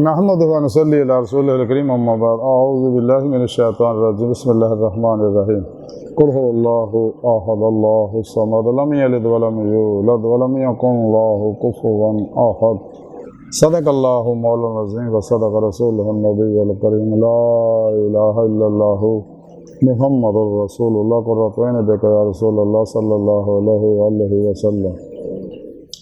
نحمد و نصلی علی رسول الکریم اما بعد اعوذ باللہ من الشیطان الرجیم بسم اللہ الرحمن الرحیم قل هو اللہ احد اللہ الصمد لم یلد ولم یولد ولم یکن له کفوا احد صدق اللہ مولانا العظیم و صدق رسولہ النبی الکریم لا الہ الا اللہ محمد رسول اللہ قرۃ عین بک یا رسول اللہ صلی اللہ علیہ وآلہ وسلم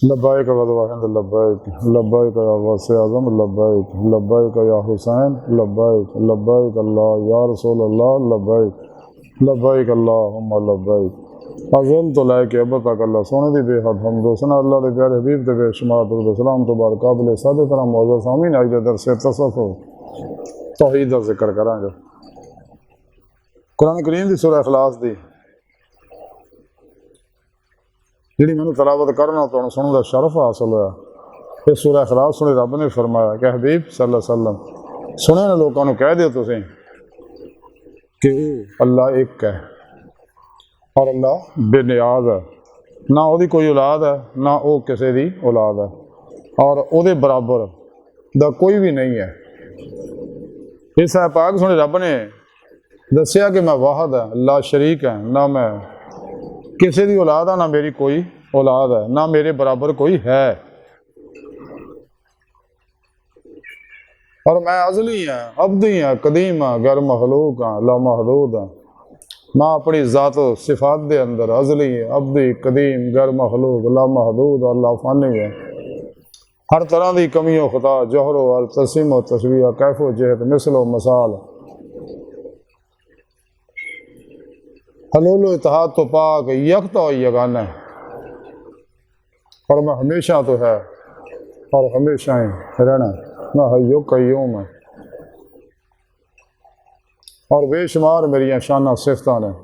لبیک غدوہ لبیک لبیک یا غوث اعظم لبیک لبیک یا حسین لبیک لبیک اللہ یا رسول اللہ لبیک لبیک اللہم لبیک عظیم تو لائے کہ ابت تک اللہ سونے دی بے حد حمد و ثنا اللہ دے پیارے حبیب دے بے شمار درود و سلام تو بار قابل سادہ طرح معزز سامعین آج دے درس تصوف توحید دا ذکر کریں گے قرآن کریم دی سورہ اخلاص دی جڑی میں تلاوت کرنا تو سننے کا شرف حاصل ہوا اس سورہ اخلاص سنے رب نے فرمایا کہ حبیب صلی اللہ علیہ وسلم سنے نے لوگوں کہہ دیو تسیں کہ اللہ ایک ہے اور اللہ بے نیاز ہے، نہ وہ دی کوئی اولاد ہے نہ وہ کسی دی اولاد ہے، اور وہ دے برابر دا کوئی بھی نہیں ہے۔ اس پاک سنے رب نے دسیا کہ میں واحد ہے، لا شریک ہے، نہ میں کسی دی اولاد ہے، نہ میری کوئی اولاد ہے، نہ میرے برابر کوئی ہے، اور میں ازلی ہوں، ابدی ہوں، قدیم ہوں، غیر مخلوق ہوں، لا محدود ہوں۔ میں اپنی ذات و صفات دے اندر ازلی ابدی قدیم غیر مخلوق لا محدود اور لا فانی ہے۔ ہر طرح دی کمی و خطا، جوہر و تقسیم و تشبیہ، کیف و جہت، مثل و مثال، حلول و اتحاد تو پاک، یکتا و یگانہ ہے، اور میں ہمیشہ تو ہے اور ہمیشہ ہی رہنا، میں حی و قیوم ہے، اور بے شمار میری شانہ صفتاں ہیں۔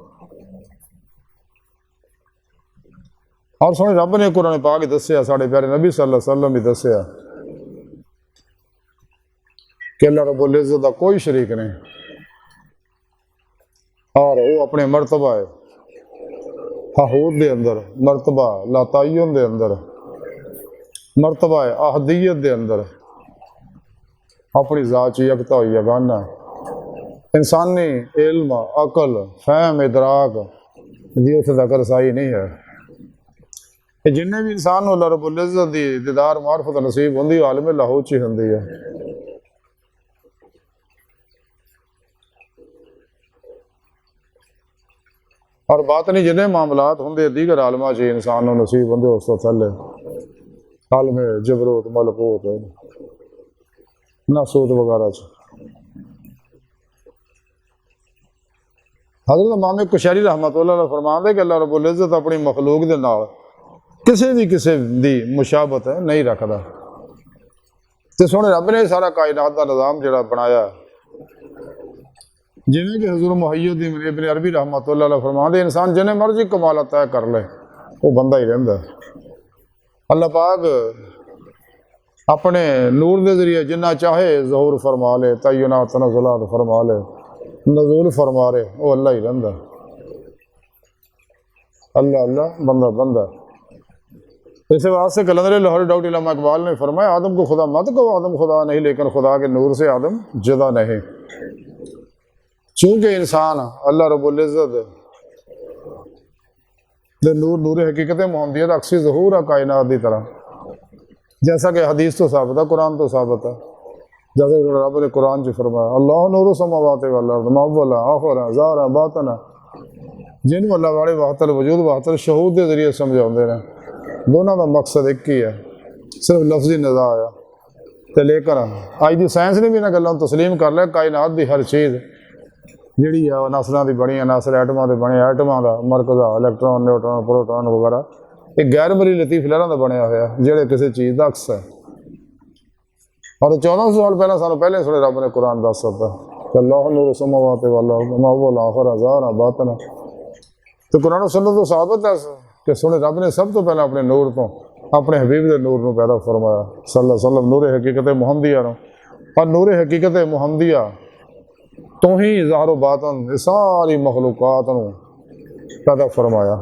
اور سونے رب نے قرآن پاک دسیا، ساڑھے پیارے نبی صلی اللہ علیہ وسلم بھی دسیا کہ اللہ رب العزت کا کوئی شریک نہیں، اور وہ اپنے مرتبہ ہے حہود دے اندر، مرتبہ لا تعین دے اندر، مرتبہ احدیت دے اندر اپنی ذات یکتا و یگانہ انسانی علم، عقل، فہم، ادراک دی اتنے تک رسائی نہیں ہے۔ کہ جنہیں بھی انسان اللہ رب العزت دی دیدار معرفت نصیب ہوندی عالم لاہوت چی ہوندی ہے۔ اور باطنی جنہیں معاملات ہوندے دیگر عالمہ چی انسان و نصیب ہوندے اس تو تھلے عالم جبروت، ملکوت، ناسوت وغیرہ چی۔ حضرت امام کشیری رحمۃ اللہ علیہ فرمان دے کہ اللہ رب العزت اپنی مخلوق دے نال کسی دی مشابت نہیں رکھدا۔ تے سونے رب نے سارا کائنات دا نظام جڑا بنایا، جنہیں کہ حضور محی الدین ابن عربی رحمۃ اللہ علیہ فرمان دے انسان جنہیں مرضی کمال طے کر لے وہ بندہ ہی رہندا ہے۔ اللہ پاک اپنے نور دے ذریعے جنہ چاہے ظہور فرما لے، تعینات تنزلات فرما لے، نزول فرما رہے، وہ اللہ ہی رہندا ہے۔ اللہ اللہ، بندہ بندہ۔ اس واسطے کلندر لاہور ڈاکٹر علامہ اقبال نے فرمایا آدم کو خدا مت کہو، آدم خدا نہیں لیکن خدا کے نور سے آدم جدا نہیں۔ چونکہ انسان اللہ رب العزت دے نور حقیقت محمدیت عکسی ظہور ہے کائنات دی طرح، جیسا کہ حدیث تو ثابت ہے، قرآن تو ثابت ہے، جیسے کہ رب نے قرآن چ فرمایا اللہ نور السماوات والارض ما اولا آخرا ظاہرا باطنا، جن اللہ والے وحدت الوجود وحدت الشہود کے ذریعے سمجھاؤندے نے، دونوں کا مقصد ایک ہی ہے، صرف لفظی نزاع آیا تے لے کر آج دی سائنس نے بھی انہاں گلاں تسلیم کر لیا، کائنات دی ہر چیز جڑی ہے عناصراں دی بنی، عناصر ایٹماں دے بنے، ایٹماں دا مرکز الیکٹران، نیوٹران، پروٹون وغیرہ ایک غیر مری لطیف لہراں دا بنیا ہوا ہے جڑے کسی چیز دا عکس ہے۔ اور 1400 سال پہلے سانوں پہلے سنے رب نے قرآن دس سکتا کہ اللہ نور السماوات والارض ما هو الاخر ظاہرا باطنا۔ تو قرآن و سنت تو ثابت ہے کہ سنے رب نے سب تو پہلے اپنے نور تو اپنے حبیب دے نور نو پیدا فرمایا صلی اللہ علیہ وسلم، نور حقیقت محمدیہ نو، اور نور حقیقت محمدیہ تو ہی ظاہر و باطن ساری مخلوقات نو پیدا فرمایا۔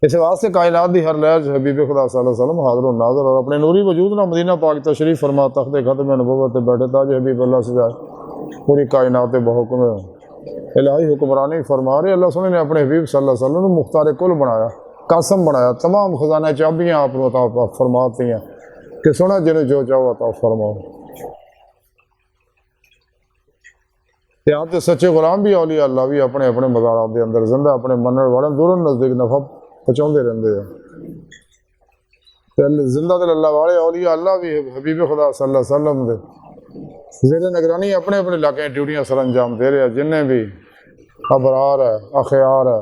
اس واسطے کائنات دی ہر لہر حبیب خدا صلی اللہ علیہ وسلم حاضر و ناظر، اور اپنے نوری وجود نہ مدینہ پاک تشریف فرما تخت ختم نبوت بیٹھے تاج حبیب اللہ سے جائے پوری کائنات بحکم الہی حکمرانی فرما رہے۔ اللہ سنے نے اپنے حبیب صلی اللہ علیہ وسلم نے مختار کل بنایا، قاسم بنایا، تمام خزانہ چابیاں آپ کو عطا فرماتی ہیں کہ سنا جنہیں جو چاہو عطا فرماؤ۔ کہ آپ کے سچے غلام بھی اولیاء اللہ بھی اپنے اپنے مزارات کے اندر زندہ اپنے منن والے دور نزدیک نفع پہنچاتے رہتے ہیں۔ زندہ دل اللہ والے اولیاء اللہ بھی حبیب خدا صلی اللہ علیہ وسلم دے زیر نگرانی اپنے اپنے علاقے ڈیوٹیاں سر انجام دے رہے ہیں، جنہیں بھی ابرار ہے، اخیار ہے،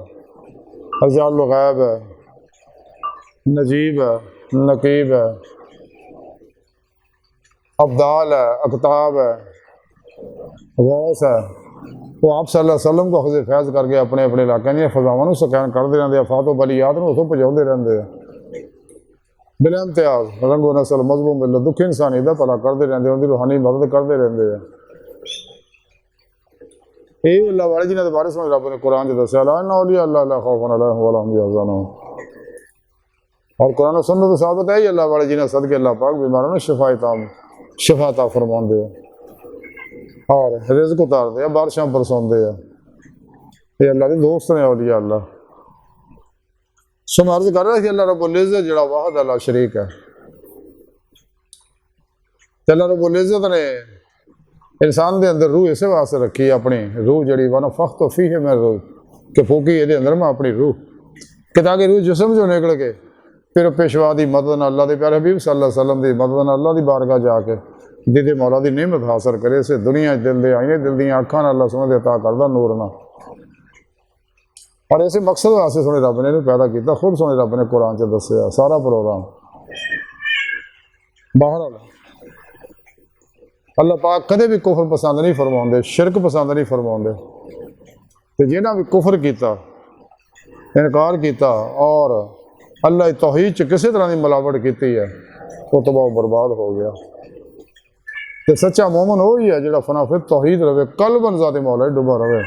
رجال الغیب ہے، نجیب ہے، نقیب ہے، ابدال ہے، اقطاب ہے، غوث ہے، وہ آپ صلی اللہ علیہ وسلم کو خزِ فیض کر کے اپنے اپنے علاقے دیا فضاواں نوں سکین کرتے رہتے ہیں، افات و بلیات نوں اتوں پہنچاتے رہتے ہیں بلا امتیاز، رنگ و نسل، مذہب و ملت، دکھ انسانی دا بھلا کرتے رہتے ہیں، ان کی روحانی مدد کرتے رہتے ہیں۔ یہ اللہ والے جنہاں دے بارے سمجھ رب نے قرآن چ دسیا لا ان اولیاء اللہ لا خوف علیہم ولا هم يحزنون، اور قرآن و سنت ثابت ہے یہ اللہ والے جنہاں صدقے اللہ پاک بیماروں نے شفا عطا فرماندے ہیں اور رزق اتارتے ہیں، بارشاں برساندے ہیں، یہ اللہ کے دوست نے اولیاء اللہ۔ سن عرض کر رہا ہے کہ اللہ رب العزت جڑا واحد اللہ شریک ہے، تو اللہ رب العزت نے انسان دے اندر روح اسے واسطے رکھی ہے، اپنی روح جڑی ونفخت فیہ من روح کہ پھوکی یہ اندر میں اپنی روح کہ تاکہ روح جسم جو نکل کے پھر پیشوا دی مدد اللہ دے پیارے حبیب صلی اللہ علیہ وسلم دی مدد اللہ دی بارگاہ جا کے دیدے مولا دی نعمت حاصل کرے، اسے دنیا دل دے آئینے دل دیاں اکھاں اللہ سنے دے عطا کردہ نور نہ، اور ایسے مقصد واسطے سنے رب نے پیدا کیتا، خود سنے رب نے قرآن سے دسیا سارا پروگرام۔ بہرحال اللہ پاک کدے بھی کفر پسند نہیں فرماؤندے، شرک پسند نہیں فرماؤندے، تو جنہاں بھی کفر کیتا، انکار کیتا اور اللہ توحید چ کسی طرح کی ملاوٹ کیتی ہے وہ تباہ و برباد ہو گیا۔ کہ سچا مومن وہی ہے جڑا فنا فی توحید رہے، قلباً ذات مولا ڈوبا رہے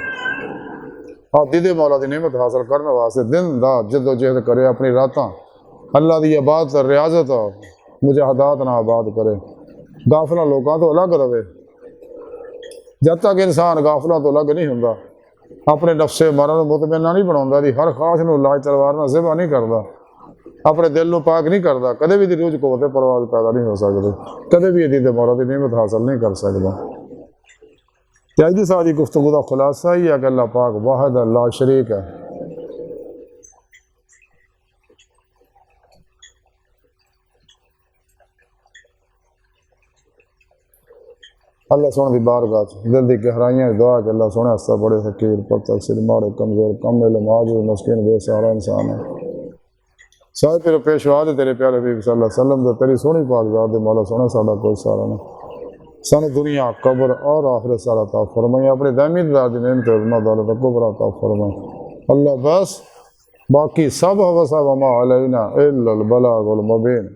اور دیدے مولا دی نعمت حاصل کرنے واسطے دن رات جد و جہد کرے، اپنی راتاں اللہ دی عبادت ریاضت مجاہدات نہ آباد کرے، غافلہ لوگوں تو الگ رہے۔ جب تک انسان غافلہ تو الگ نہیں ہوندا، اپنے نفس مرن مطمئنہ نہیں بناوندا، دی ہر خواہش نو لاج تلوار نہ ذبح نہیں کردا، اپنے دل نو پاک نہیں کردا، کدے بھی دی روح قوت پرواز پیدا نہیں ہو سکدی، کدے بھی دی مولا دی نعمت حاصل نہیں کر سکدا۔ اج دی ساری گفتگو کا خلاصہ ہی ہے کہ اللہ پاک واحد اللہ شریک ہے۔ اللہ سونے دی بارگاہ دل دی گہرائیاں دعا کہ اللہ سونے ہستا بڑے حقیر پر تقصیر ماڑے کمزور کم علم عاجز مسکین بے سہارا انسان ہے، سارے تیرے پیشوا دے تیرے پیارے حبیب صلی اللہ علیہ وسلم دے تیری سونی پاک ذات دے مولا سونے ساڈا کوئی سہارا نہیں، سانو دنیا قبر اور آخرت سارا عطا فرمائی، اپنے دائمی دار دی نعمت عظمہ دولت کبرا عطا فرمائی اللہ، بس باقی سب وما علینا الا البلاغ المبین۔